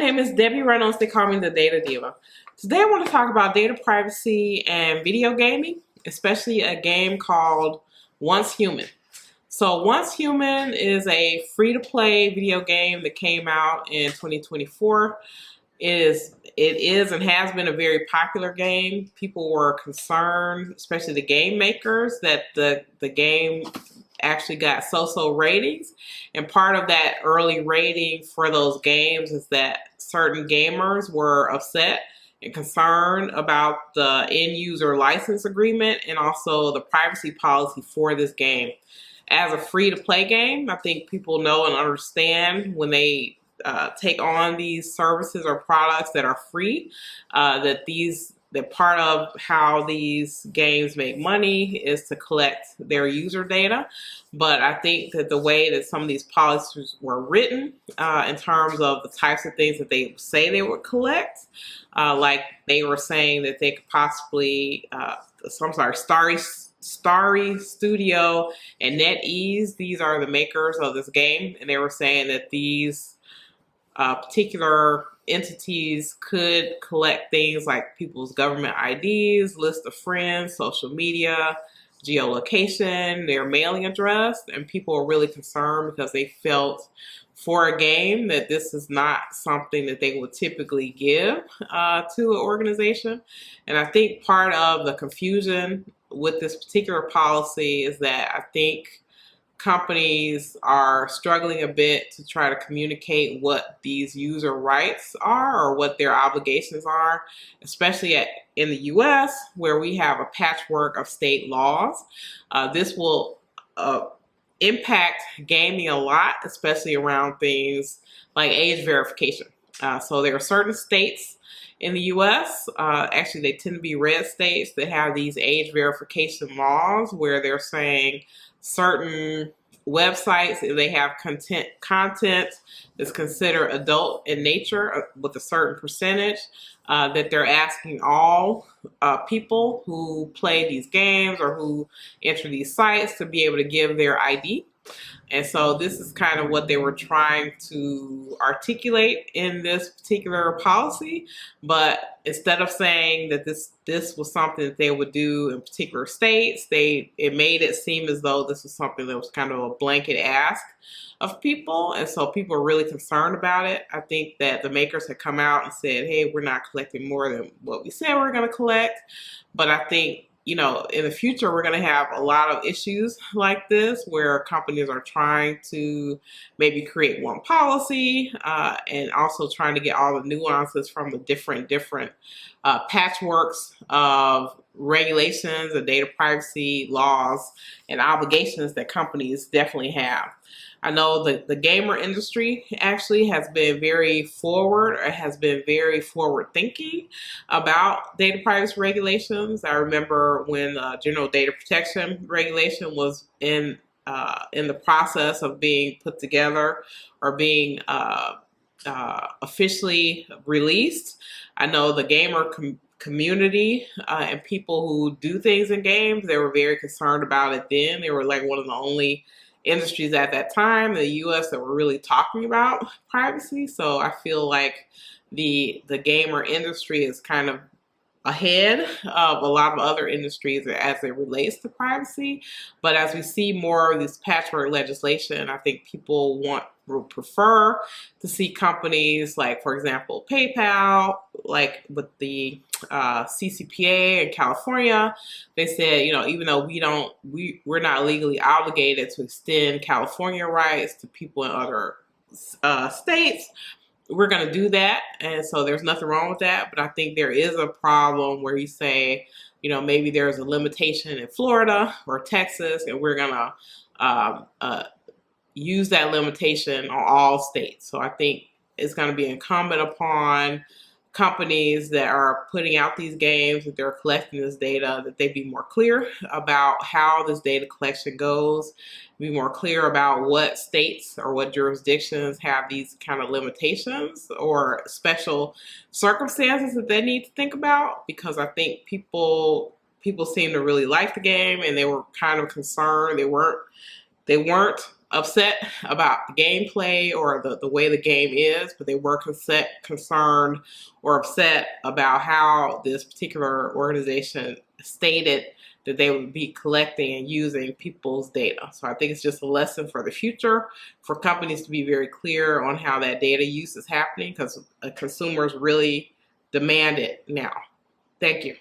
name is Debbie Reynolds. They call me the Data Diva. Today I want to talk about data privacy and video gaming, especially a game called Once Human. So Once Human is a free-to-play video game that came out in 2024. It is and has been a very popular game. People were concerned, especially the game makers, that the game actually got so-so ratings. And part of that early rating for those games is that certain gamers were upset and concerned about the end user license agreement and also the privacy policy for this game. As a free-to-play game, I think people know and understand when they take on these services or products that are free, that part of how these games make money is to collect their user data. But I think that the way that some of these policies were written in terms of the types of things that they say they would collect, like they were saying that they could possibly, Starry Studio and NetEase, these are the makers of this game, and they were saying that these particular entities could collect things like people's government IDs, list of friends, social media, geolocation, their mailing address, and people are really concerned because they felt for a game that this is not something that they would typically give to an organization. And I think part of the confusion with this particular policy is that I think companies are struggling a bit to try to communicate what these user rights are or what their obligations are, especially in the US, where we have a patchwork of state laws. This will impact gaming a lot, especially around things like age verification. So there are certain states in the US, actually they tend to be red states, that have these age verification laws where they're saying certain websites, if they have content that's considered adult in nature with a certain percentage, that they're asking all people who play these games or who enter these sites to be able to give their ID. And so this is kind of what they were trying to articulate in this particular policy. But instead of saying that this was something that they would do in particular states, it made it seem as though this was something that was kind of a blanket ask of people. And so people are really concerned about it. I think that the makers had come out and said, hey, we're not collecting more than what we said we're going to collect. But I think, you know, in the future, we're going to have a lot of issues like this where companies are trying to maybe create one policy and also trying to get all the nuances from the different patchworks of regulations and data privacy laws and obligations that companies definitely have. I know that the gamer industry actually has been very forward thinking about data privacy regulations. I remember when General Data Protection Regulation was in the process of being put together or being officially released. I know the gamer community and people who do things in games, they were very concerned about it then. They were like one of the only industries at that time in the US that were really talking about privacy. So I feel like the gamer industry is kind of ahead of a lot of other industries as it relates to privacy. But as we see more of this patchwork legislation, I think people would prefer to see companies like, for example, PayPal, like with the CCPA in California, they said, you know, even though we're not legally obligated to extend California rights to people in other states, we're going to do that. And so there's nothing wrong with that. But I think there is a problem where you say, you know, maybe there's a limitation in Florida or Texas, and we're going to use that limitation on all states. So I think it's going to be incumbent upon companies that are putting out these games, that they're collecting this data, that they be more clear about how this data collection goes, be more clear about what states or what jurisdictions have these kind of limitations or special circumstances that they need to think about, because I think people seem to really like the game and they were kind of concerned. They weren't upset about the gameplay or the way the game is, but they were concerned or upset about how this particular organization stated that they would be collecting and using people's data. So I think it's just a lesson for the future for companies to be very clear on how that data use is happening, because consumers really demand it now. Thank you.